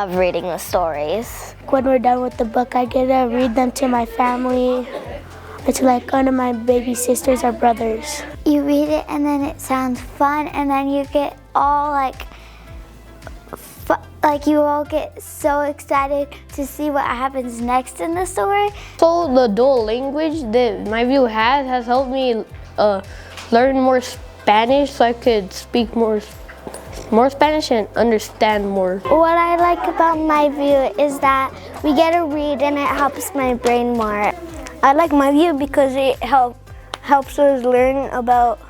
love reading the stories. When we're done with the book, I get to read them to my family, or to like one of my baby sisters or brothers. You read it and then it sounds fun, and then you get all you all get so excited to see what happens next in the story. So the dual language that myView has helped me learn more Spanish, so I could speak more Spanish and understand more. What I like about myView is that we get to read and it helps my brain more. I like myView because it helps us learn about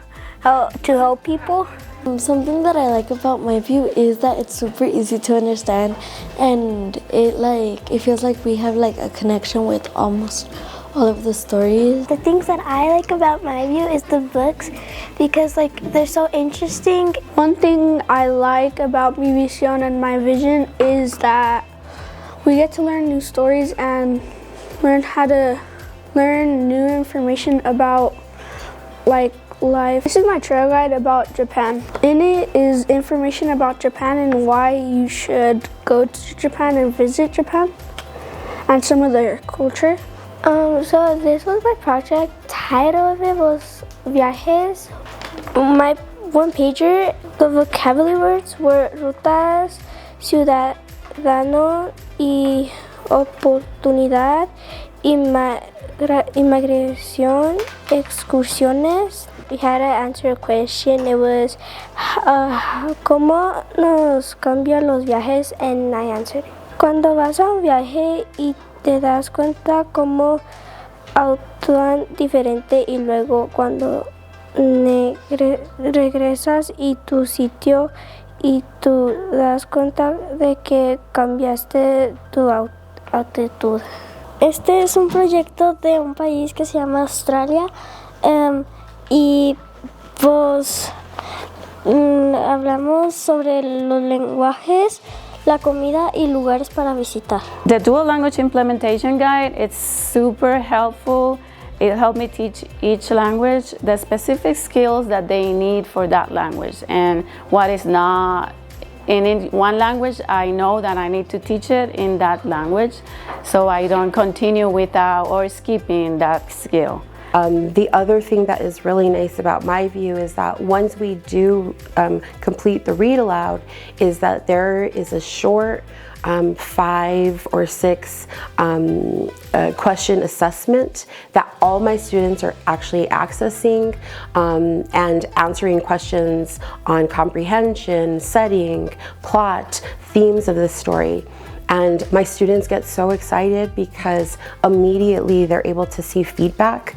how to help people. Something that I like about myView is that it's super easy to understand, and it feels like we have like a connection with almost all of the stories. The things that I like about myView is the books, because they're so interesting. One thing I like about miVisión and myVision is that we get to learn new stories and learn how to learn new information about life. This is my trail guide about Japan. In it is information about Japan and why you should go to Japan and visit Japan and some of their culture. So this was my project. Title of it was Viajes. My one pager, the vocabulary words were rutas, ciudadano y oportunidad, inmigración, excursiones. We had to answer a question. It was, ¿cómo nos cambian los viajes? And I answered it. Cuando vas a un viaje y te das cuenta cómo actúan diferente, y luego cuando regresas y tu sitio y tú das cuenta de que cambiaste tu actitud. Este es un proyecto de un país que se llama Australia. Y pues hablamos sobre los lenguajes, la comida y lugares para visitar. The dual language implementation guide, it's super helpful. It helped me teach each language the specific skills that they need for that language, and what is not in one language, I know that I need to teach it in that language, so I don't continue without or skipping that skill. The other thing that is really nice about myView is that once we do complete the read aloud, is that there is a short 5 or 6 question assessment that all my students are actually accessing and answering questions on comprehension, setting, plot, themes of the story. And my students get so excited because immediately they're able to see feedback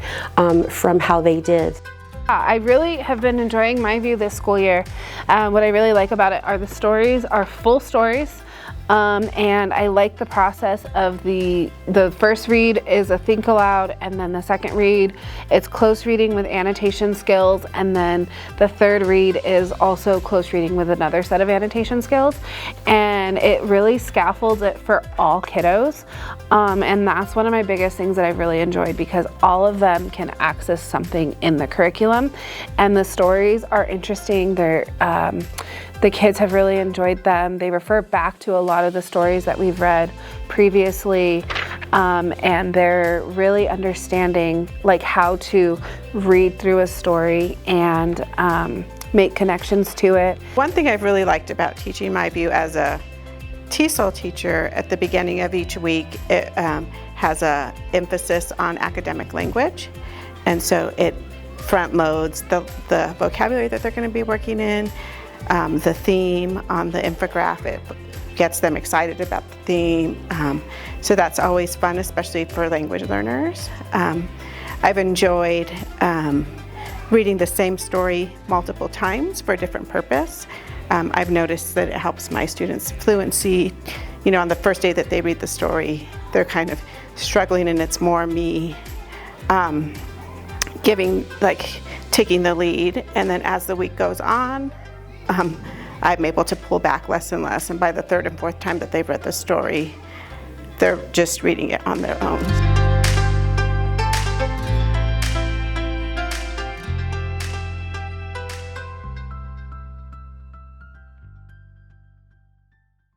from how they did. I really have been enjoying myView this school year. What I really like about it are the stories are full stories. And I like the process of the first read is a think aloud, and then the second read it's close reading with annotation skills, and then the third read is also close reading with another set of annotation skills, and it really scaffolds it for all kiddos, and that's one of my biggest things that I've really enjoyed, because all of them can access something in the curriculum, and the stories are interesting. The kids have really enjoyed them. They refer back to a lot of the stories that we've read previously, and they're really understanding how to read through a story and make connections to it. One thing I've really liked about teaching myView as a TESOL teacher, at the beginning of each week, it has an emphasis on academic language, and so it front loads the vocabulary that they're going to be working in. The theme on the infographic gets them excited about the theme, so that's always fun, especially for language learners. I've enjoyed reading the same story multiple times for a different purpose. I've noticed that it helps my students' fluency. You know, on the first day that they read the story, they're kind of struggling, and it's more me taking the lead, and then as the week goes on, I'm able to pull back less and less, and by the third and fourth time that they've read the story, they're just reading it on their own.